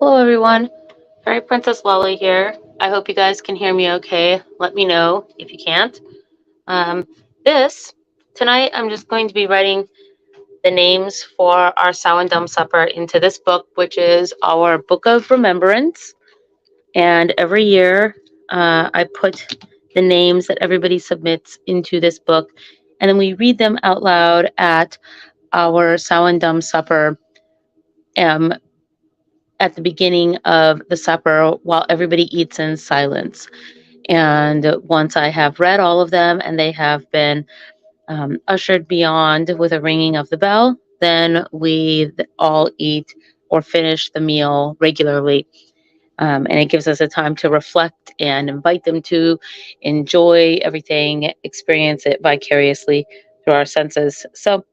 Hello, everyone. Fairy Princess Lolly here. I hope you guys can hear me okay. Let me know if you can't. Um, this tonight, I'm just going to be writing the names for our Samhain Dumb Supper into this book, which is our Book of Remembrance. And every year, I put the names that everybody submits into this book, and then we read them out loud at our Samhain Dumb Supper. Um, at the beginning of the supper while everybody eats in silence. And once I have read all of them and they have been ushered beyond with a ringing of the bell, then we all eat or finish the meal regularly. And it gives us a time to reflect and invite them to enjoy everything, experience it vicariously through our senses. So,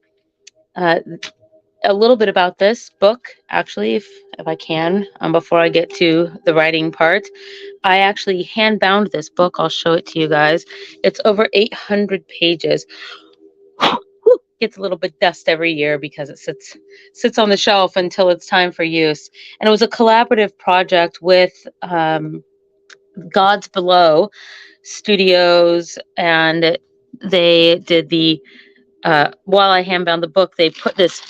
uh, a little bit about this book, actually, if I can, before I get to the writing part. I actually hand bound this book. I'll show it to you guys. It's over 800 pages. Gets a little bit dust every year because it sits on the shelf until it's time for use. And it was a collaborative project with Gods Below Studios, and they did the while I hand bound the book, they put this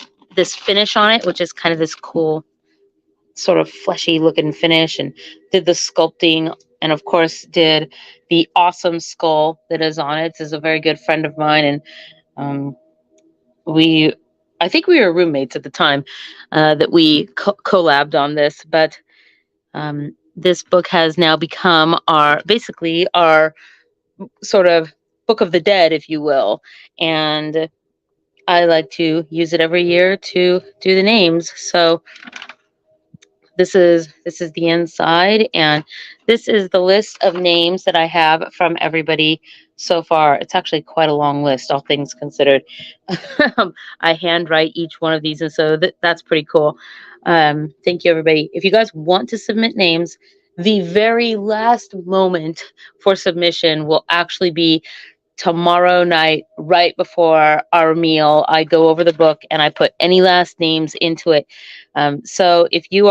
finish on it, which is kind of this cool sort of fleshy looking finish, and did the sculpting, and of course did the awesome skull that is on it. This is a very good friend of mine, and um, we I think we were roommates at the time that we collabed on this, but this book has now become our basically our sort of book of the dead, if you will. And I like to use it every year to do the names. So this is the inside, and this is the list of names that I have from everybody so far. It's actually quite a long list, all things considered. I handwrite each one of these, and so that's pretty cool. Thank you, everybody. If you guys want to submit names, the very last moment for submission will actually be tomorrow night, right before our meal. I go over the book and I put any last names into it. So if you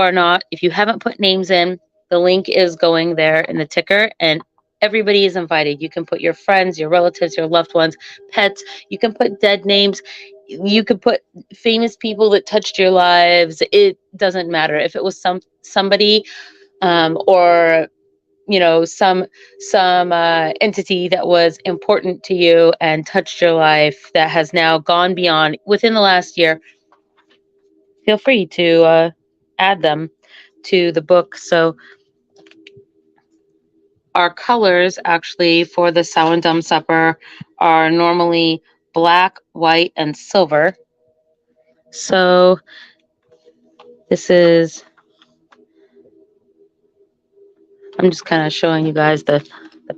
haven't put names in, the link is going there in the ticker, and everybody is invited. You can put your friends, your relatives, your loved ones, pets. You can put dead names. You can put famous people that touched your lives. It doesn't matter if it was somebody or some entity that was important to you and touched your life that has now gone beyond within the last year. Feel free to add them to the book. So our colors actually for the Samhain Dumb Supper are normally black, white, and silver. So this is, I'm just kind of showing you guys the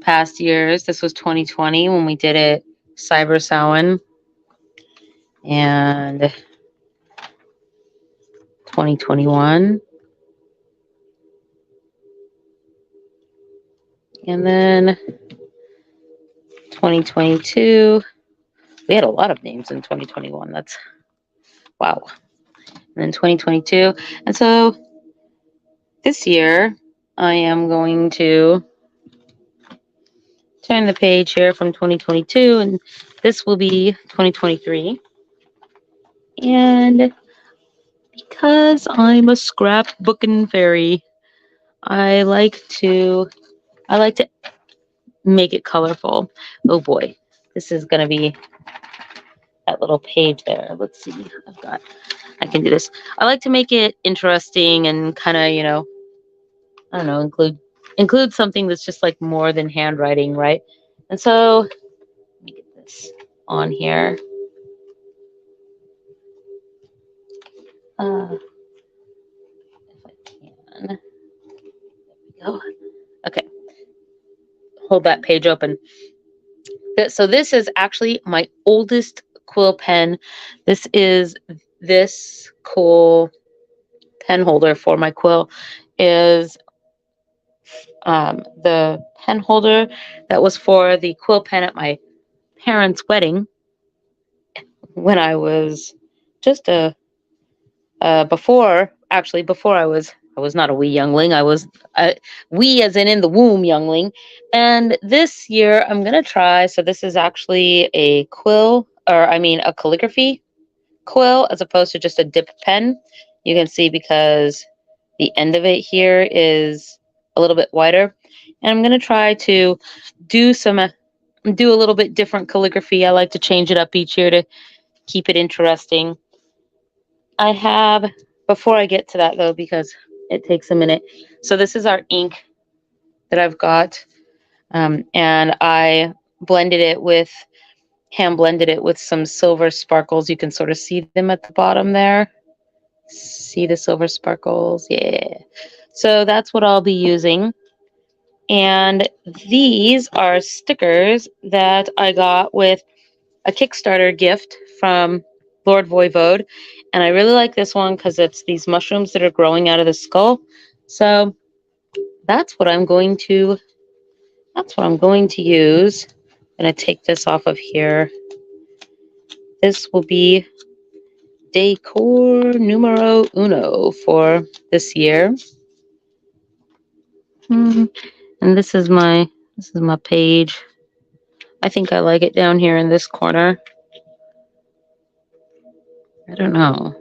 past years. This was 2020 when we did it, Cyber Samhain, and 2021. And then 2022. We had a lot of names in 2021. That's wow. And then 2022. And so this year, I am going to turn the page here from 2022, and this will be 2023. And because I'm a scrapbooking fairy, I like to make it colorful. Oh boy, this is gonna be that little page there. Let's see. I can do this. I like to make it interesting and kind of, I don't know, include something that's just like more than handwriting, right? And so let me get this on here. If I can. There we go. Okay. Hold that page open. So this is actually my oldest quill pen. This is this cool pen holder for my quill is the pen holder that was for the quill pen at my parents' wedding when I was just before I was I was not a wee youngling. I was wee as in the womb youngling. And this year I'm going to try. So this is actually a quill, or I mean a calligraphy quill as opposed to just a dip pen. You can see because the end of it here is a little bit wider. And I'm going to try to do do a little bit different calligraphy. I like to change it up each year to keep it interesting. I have, before I get to that though, because it takes a minute. So this is our ink that I've got. And I hand blended it with some silver sparkles. You can sort of see them at the bottom there. See the silver sparkles? Yeah. So that's what I'll be using. And these are stickers that I got with a Kickstarter gift from Lord Voivode. And I really like this one because it's these mushrooms that are growing out of the skull. So that's what I'm going to use. I'm going to take this off of here. This will be decor numero uno for this year. And this is my page. I think I like it down here in this corner. I don't know.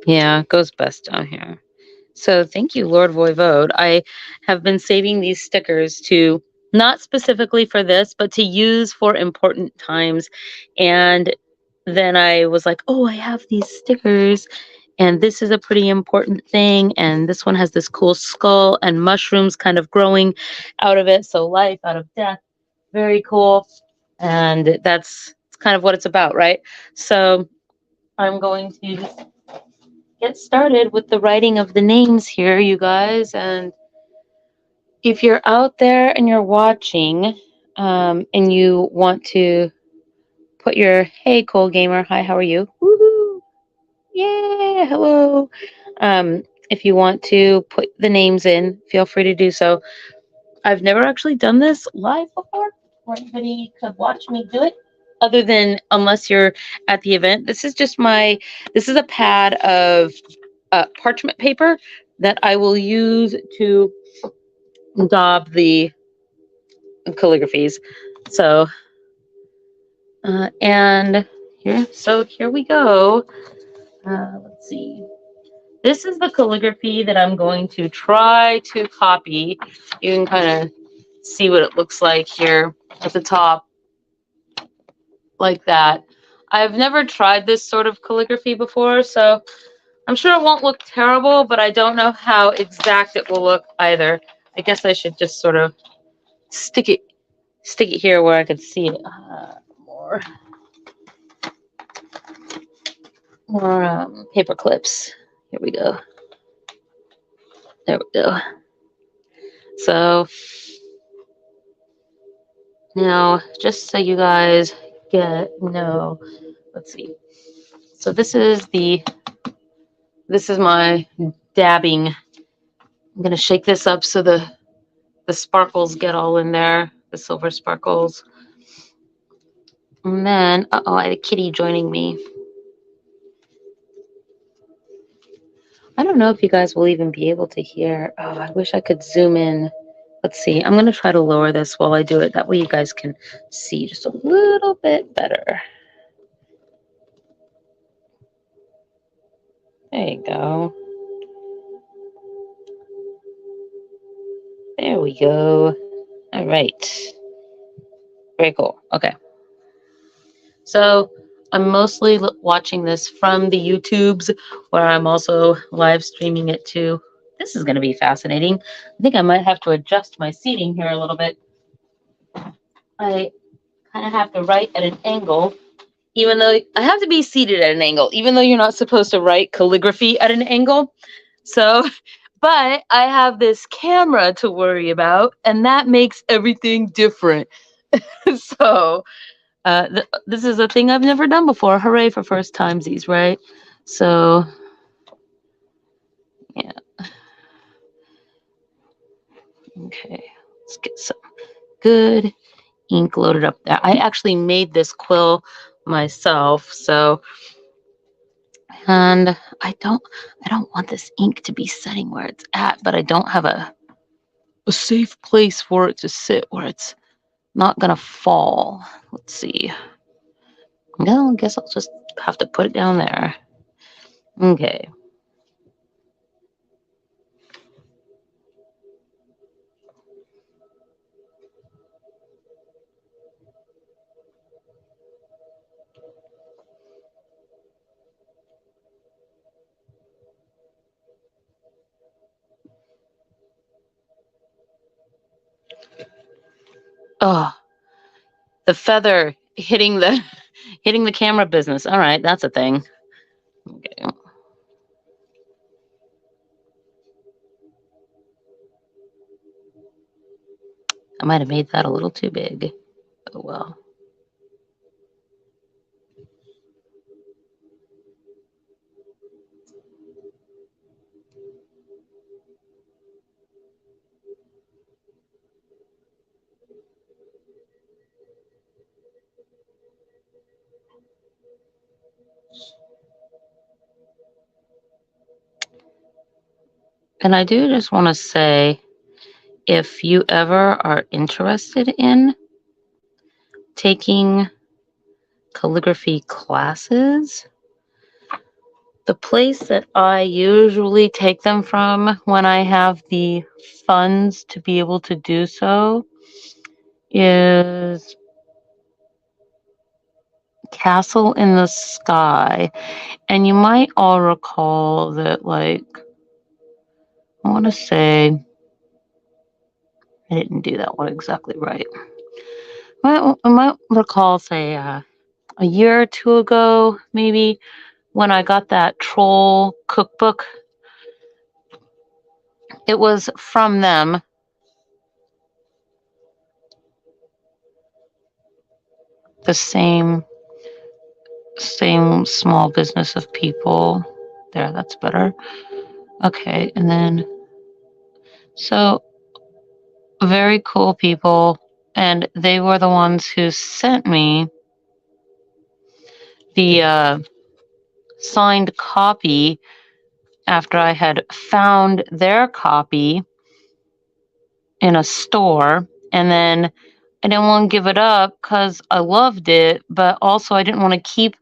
Yeah, it goes best down here. So thank you, Lord Voivode. I have been saving these stickers to, not specifically for this, but to use for important times. And then I was like, oh, I have these stickers. And this is a pretty important thing. And this one has this cool skull and mushrooms kind of growing out of it. So life out of death. Very cool. And that's kind of what it's about, right? So I'm going to just get started with the writing of the names here, you guys. And if you're out there and you're watching, and you want to put your, hey, Cole Gamer, hi, how are you? Woohoo! Yeah, hello. If you want to put the names in, feel free to do so. I've never actually done this live before, where anybody could watch me do it, other than unless you're at the event. This is a pad of parchment paper that I will use to daub the calligraphies. So, and here we go. Let's see. This is the calligraphy that I'm going to try to copy. You can kind of see what it looks like here at the top, like that. I've never tried this sort of calligraphy before, so I'm sure it won't look terrible, but I don't know how exact it will look either. I guess I should just sort of stick it here where I could see it more. More paper clips. Here we go. There we go. So now, just so you guys know, let's see. So this is my dabbing. I'm gonna shake this up so the sparkles get all in there, the silver sparkles. And then, I had a kitty joining me. I don't know if you guys will even be able to hear. Oh, I wish I could zoom in. Let's see. I'm going to try to lower this while I do it. That way you guys can see just a little bit better. There you go. There we go. All right. Very cool. Okay. So I'm mostly watching this from the YouTubes, where I'm also live streaming it too. This is going to be fascinating. I think I might have to adjust my seating here a little bit. I kind of have to write at an angle, even though I have to be seated at an angle, even though you're not supposed to write calligraphy at an angle. So, but I have this camera to worry about, and that makes everything different. So, this is a thing I've never done before. Hooray for first timesies, right? So, yeah. Okay, let's get some good ink loaded up there. I actually made this quill myself, so And I don't want this ink to be setting where it's at, but I don't have a safe place for it to sit where it's not gonna fall. Let's see. No, I guess I'll just have to put it down there. Okay. Oh, the feather hitting the hitting the camera business. All right, that's a thing. Okay. I might have made that a little too big. Oh well. And I do just want to say, if you ever are interested in taking calligraphy classes, the place that I usually take them from when I have the funds to be able to do so is Castle in the Sky. And you might all recall that, like, I want to say, I didn't do that one exactly right. I might recall, say, a year or two ago, maybe, when I got that troll cookbook. It was from them. The same small business of people. There, that's better. Okay, and then, so, very cool people, and they were the ones who sent me the signed copy after I had found their copy in a store, and then I didn't want to give it up because I loved it, but also I didn't want to keep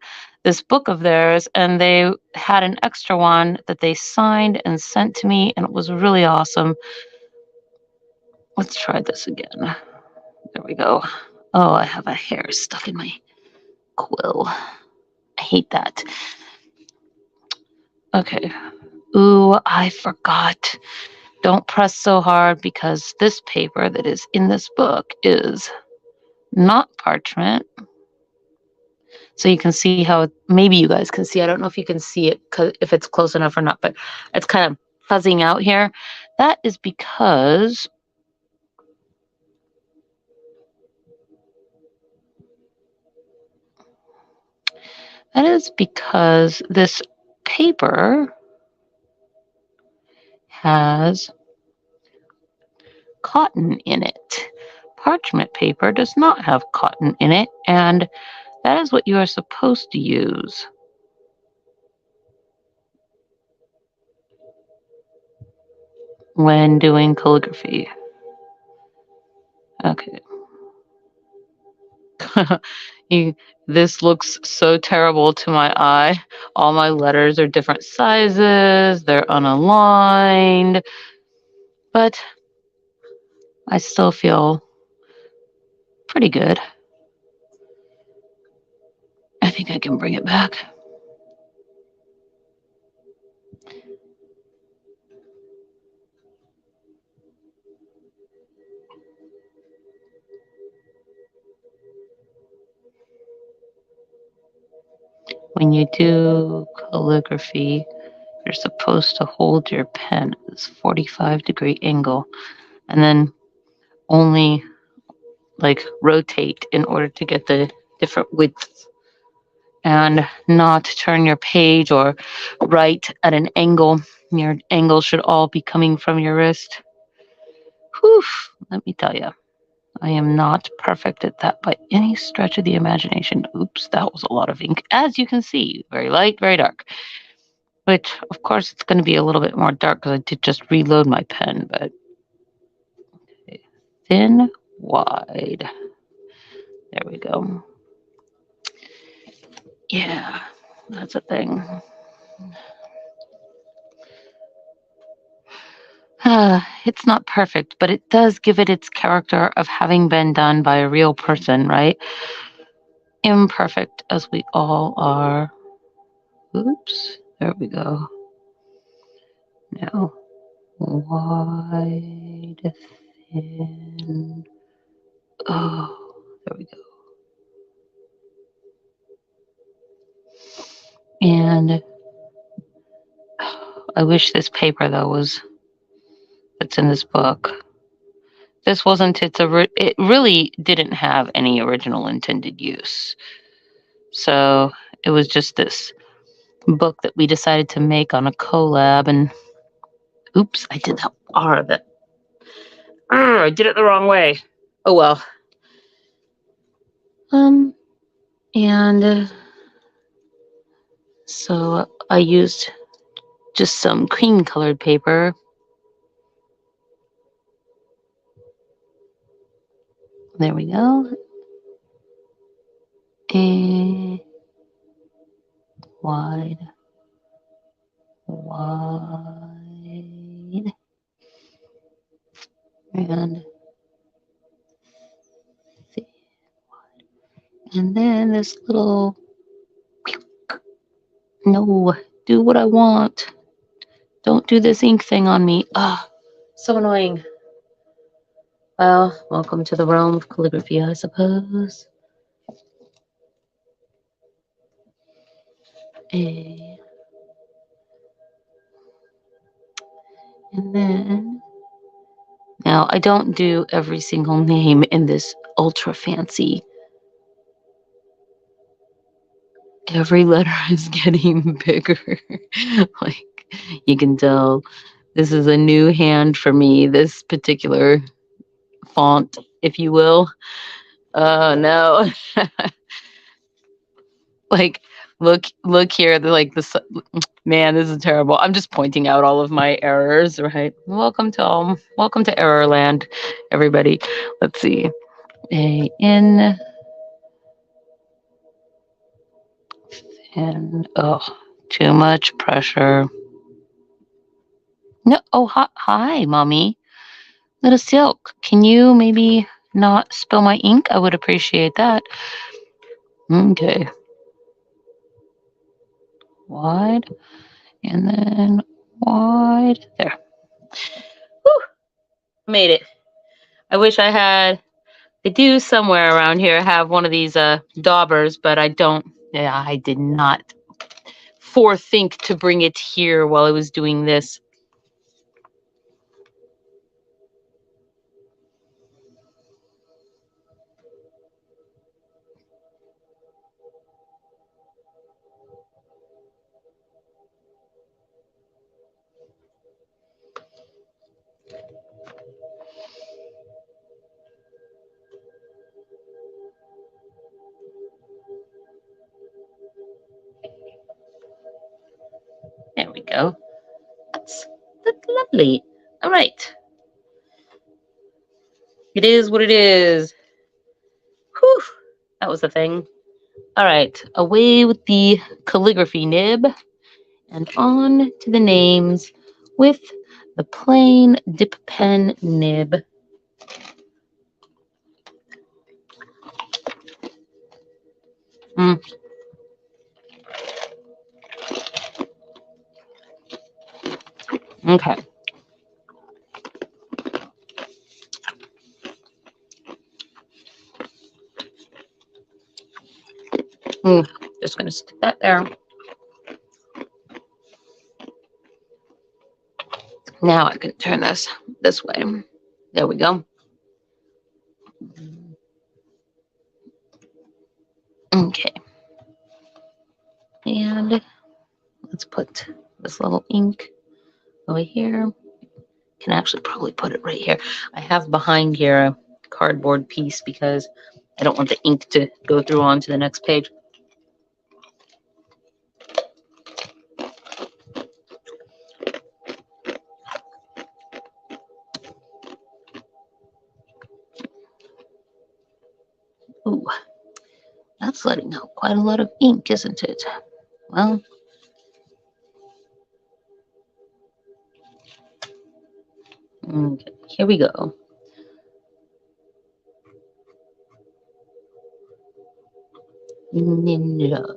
this book of theirs, and they had an extra one that they signed and sent to me, and it was really awesome. Let's try this again. There we go. Oh, I have a hair stuck in my quill. I hate that. Okay. Ooh, I forgot. Don't press so hard because this paper that is in this book is not parchment. So you can see how, maybe you guys can see. I don't know if you can see it if it's close enough or not, but it's kind of fuzzing out here. That is because this paper has cotton in it. Parchment paper does not have cotton in it, and that is what you are supposed to use when doing calligraphy. Okay. This looks so terrible to my eye. All my letters are different sizes, they're unaligned, but I still feel pretty good. I think I can bring it back. When you do calligraphy, you're supposed to hold your pen at this 45-degree angle and then only like rotate in order to get the different widths, and not turn your page or write at an angle. Your angle should all be coming from your wrist. Whew, let me tell you, I am not perfect at that by any stretch of the imagination. Oops, that was a lot of ink. As you can see, very light, very dark. which of course it's going to be a little bit more dark because I did just reload my pen, but thin, wide. There we go. Yeah, that's a thing. It's not perfect, but it does give it its character of having been done by a real person, right? Imperfect as we all are. Oops, there we go. Now, wide, thin. Oh, there we go. And I wish this paper, though, that's in this book. This wasn't it really didn't have any original intended use. So it was just this book that we decided to make on a collab, and oops, I did that R that I did it the wrong way. Oh well. And so I used just some cream colored paper. There we go. And wide. And then this little, no, do what I want. Don't do this ink thing on me. Ah, so annoying. Well, welcome to the realm of calligraphy, I suppose. And then, now I don't do every single name in this ultra fancy. Every letter is getting bigger. Like, you can tell this is a new hand for me, this particular font, if you will. Oh, no. Like, look here. They're like, this, man, this is terrible. I'm just pointing out all of my errors, right? Welcome to Errorland, everybody. Let's see. A-N. And, oh, too much pressure. No, oh, hi, mommy. Little Silk, can you maybe not spill my ink? I would appreciate that. Okay. Wide, and then wide. There. Whew, made it. I wish I do somewhere around here have one of these daubers, but I don't. Yeah, I did not forethink to bring it here while I was doing this. There we go. That's lovely. All right. It is what it is. Whew. That was the thing. All right. Away with the calligraphy nib and on to the names with the plain dip pen nib. Okay. Just going to stick that there. Now I can turn this way. There we go. Okay. And let's put this little ink over here. Can actually probably put it right here. I have behind here a cardboard piece because I don't want the ink to go through onto the next page. Ooh, that's letting out quite a lot of ink, isn't it? Well, okay, here we go. Ninja.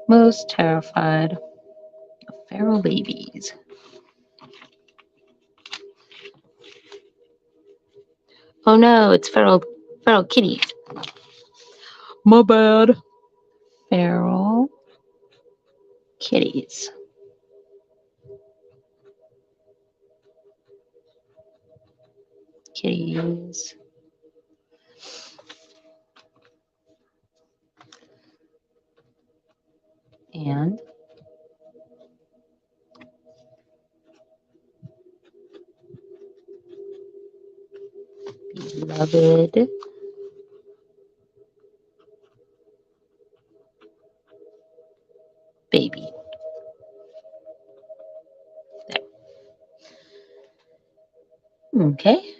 Most terrified of feral babies. Oh no, it's feral kitties. My bad. Feral kitties. Kitties. And beloved baby. There. Okay.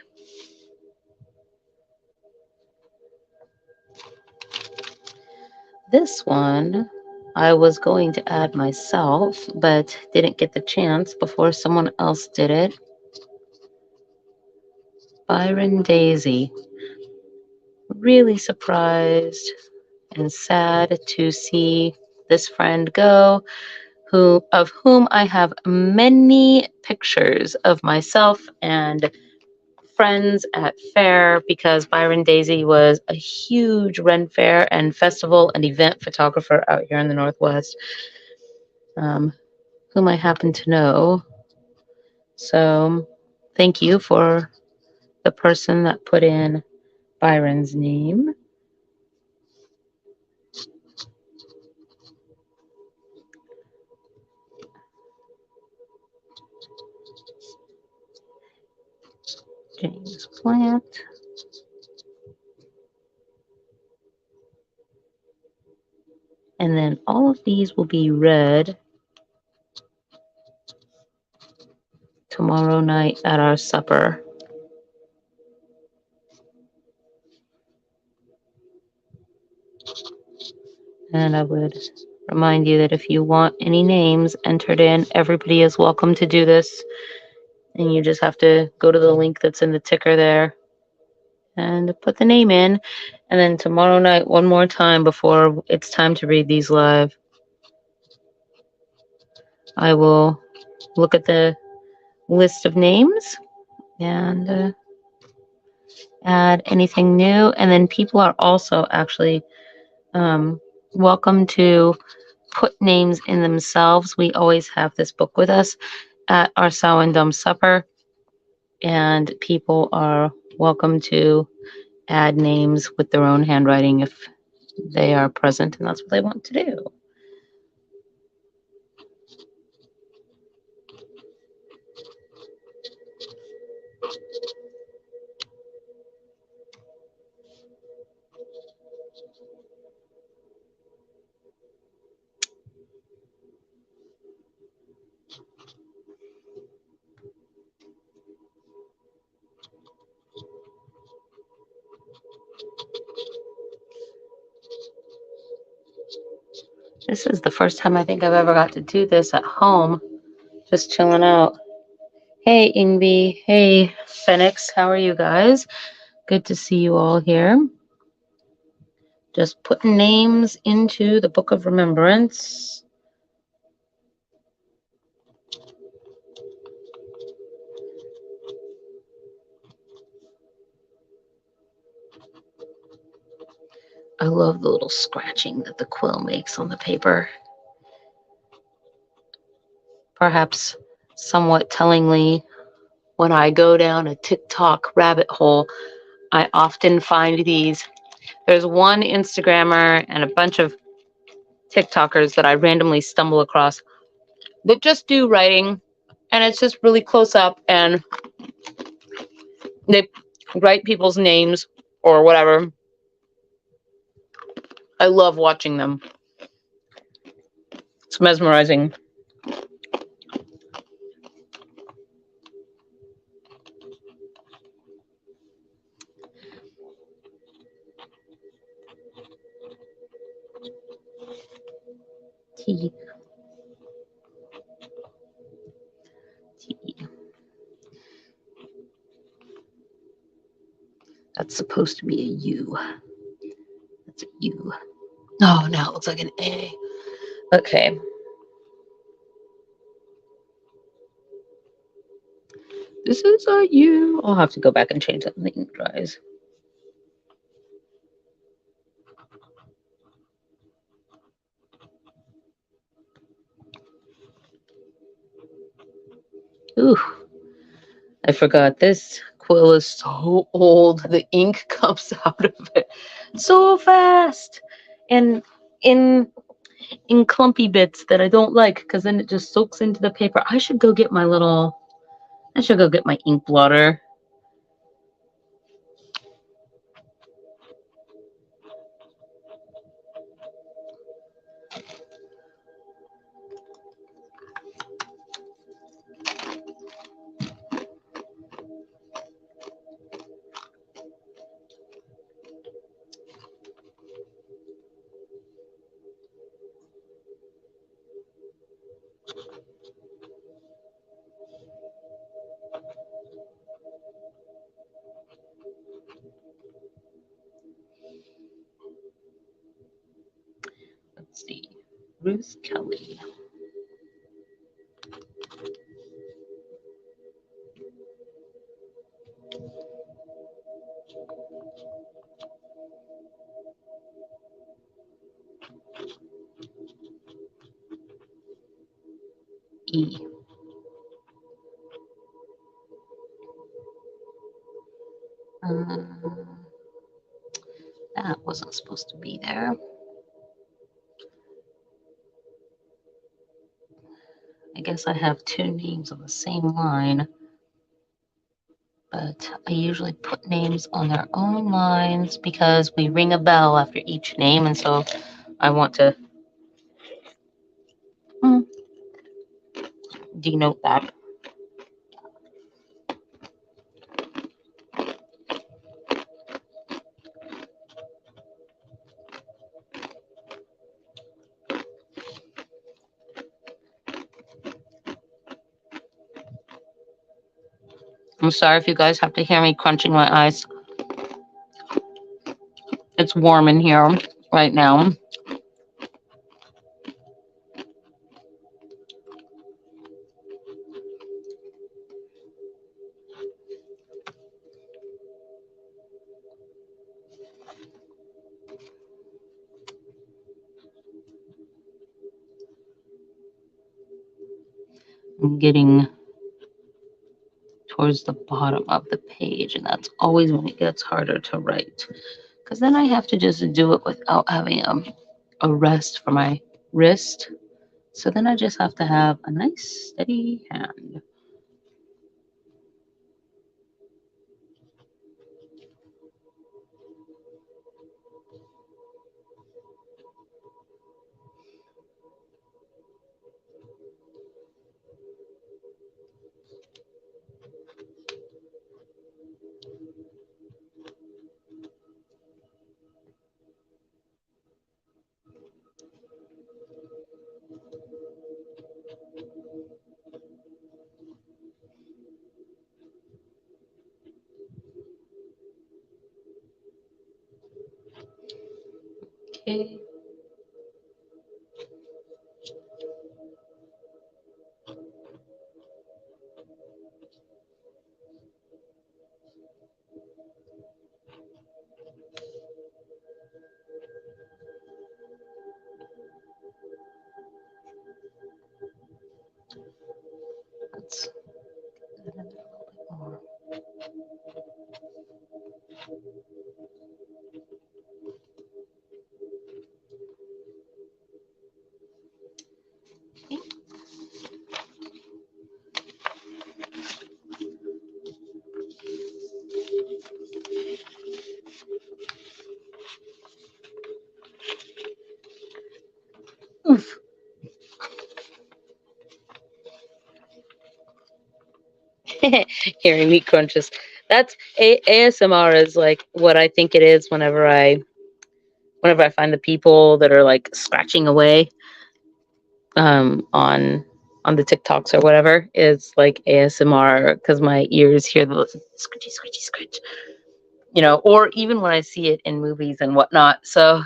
This one I was going to add myself, but didn't get the chance before someone else did it. Byron Daisy. Really surprised and sad to see this friend go, of whom I have many pictures of myself and friends at fair, because Byron Daisy was a huge Ren Fair and festival and event photographer out here in the Northwest, whom I happen to know. So thank you for the person that put in Byron's name. James Plant. And then all of these will be read tomorrow night at our supper. And I would remind you that if you want any names entered in, everybody is welcome to do this. And you just have to go to the link that's in the ticker there and put the name in. And then tomorrow night, one more time before it's time to read these live, I will look at the list of names and add anything new. And then people are also actually welcome to put names in themselves. We always have this book with us at our Samhain Dumb Supper, and people are welcome to add names with their own handwriting if they are present and that's what they want to do. This is the first time I think I've ever got to do this at home, just chilling out. Hey, Ingvi. Hey, Phoenix. How are you guys? Good to see you all here. Just putting names into the Book of Remembrance. I love the little scratching that the quill makes on the paper. Perhaps somewhat tellingly, when I go down a TikTok rabbit hole, I often find these. There's one Instagrammer and a bunch of TikTokers that I randomly stumble across that just do writing, and it's just really close up, and they write people's names or whatever. I love watching them. It's mesmerizing. T. T. That's supposed to be a U. That's a U. Oh, now it looks like an A. Okay. This is a U. I'll have to go back and change that when the ink dries. Ooh, I forgot this quill is so old. The ink comes out of it so fast, and in clumpy bits that I don't like, because then it just soaks into the paper. I should go get my ink blotter. Let's see. Ruth Kelly. E. That wasn't supposed to be there. I guess I have two names on the same line, but I usually put names on their own lines because we ring a bell after each name, and so I want to denote that. I'm sorry if you guys have to hear me crunching my ice. It's warm in here right now. I'm getting towards the bottom of the page, and that's always when it gets harder to write, because then I have to just do it without having a rest for my wrist. So then I just have to have a nice steady hand. Okay. Let's get in there a little bit more. Hearing meat crunches. That's ASMR is like what I think it is whenever I find the people that are like scratching away on the TikToks or whatever is like ASMR because my ears hear the scratchy scratchy scratch, or even when I see it in movies and whatnot. So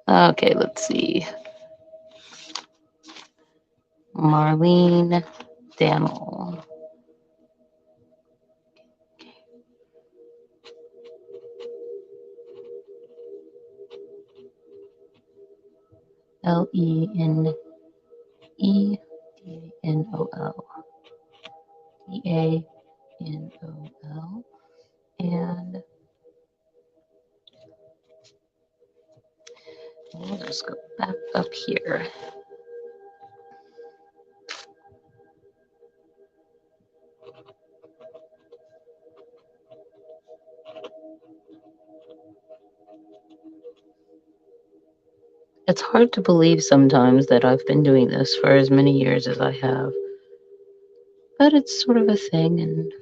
okay, let's see. Marlene Daniel. LENEDANOL. And we'll just go back up here. It's hard to believe sometimes that I've been doing this for as many years as I have. But it's sort of a thing, and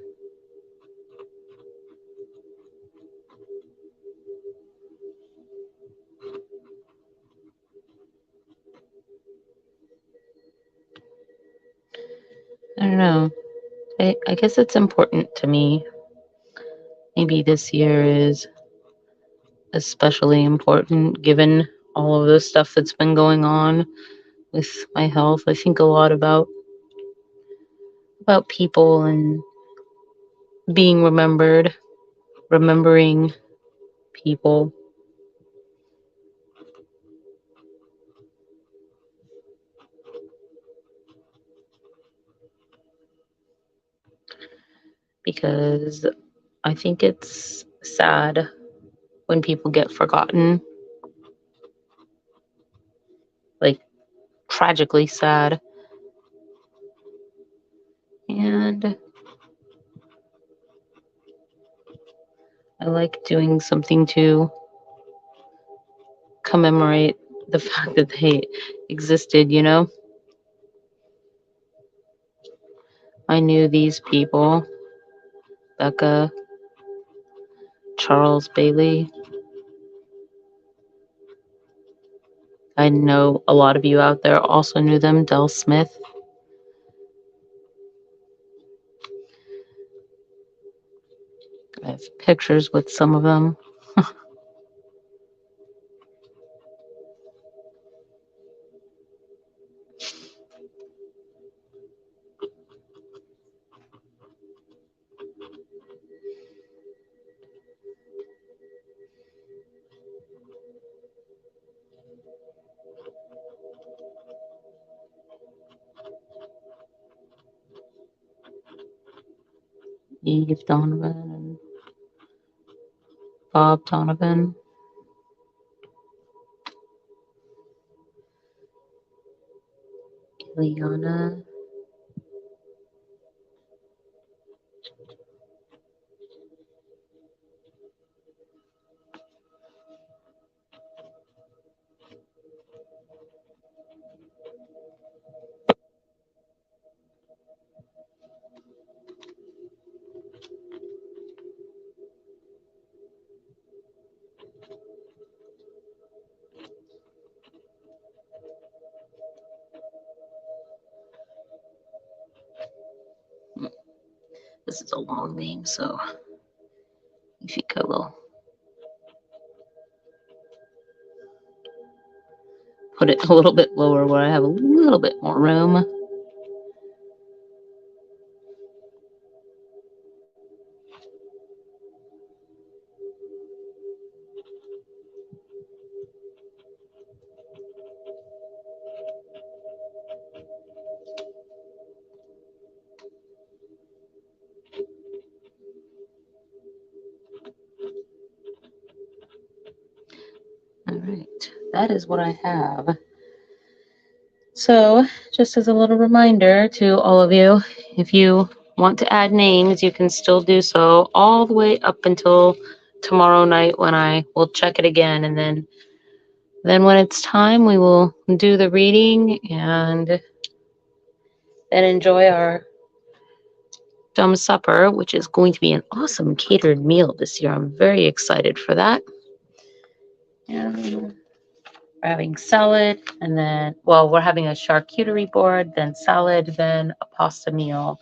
I don't know. I guess it's important to me. Maybe this year is especially important given all of the stuff that's been going on with my health. I think a lot about people and being remembered, remembering people. Because I think it's sad when people get forgotten, like tragically sad. And I like doing something to commemorate the fact that they existed. I knew these people, Becca, Charles Bailey. I know a lot of you out there also knew them, Del Smith. I have pictures with some of them. Eve Donovan and Bob Donovan. Ileana. This is a long name, so if you go, we'll put it a little bit lower where I have a little bit more room. All right, that is what I have. So, just as a little reminder to all of you, if you want to add names, you can still do so all the way up until tomorrow night when I will check it again. And then when it's time, we will do the reading and then enjoy our dumb supper, which is going to be an awesome catered meal this year. I'm very excited for that. And we're having salad, and then, well, we're having a charcuterie board, then salad, then a pasta meal.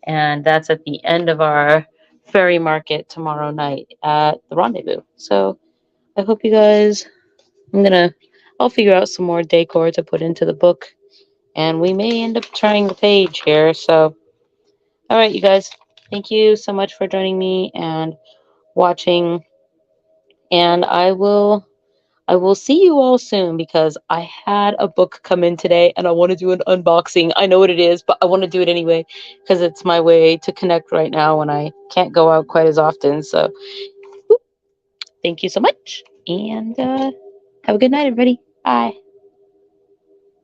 And that's at the end of our ferry market tomorrow night at the Rendezvous. So I hope you guys, I'll figure out some more decor to put into the book, and we may end up trying the page here. So, all right, you guys, thank you so much for joining me and watching, and I will see you all soon because I had a book come in today and I want to do an unboxing. I know what it is, but I want to do it anyway because it's my way to connect right now when I can't go out quite as often. So, thank you so much and have a good night, everybody. Bye.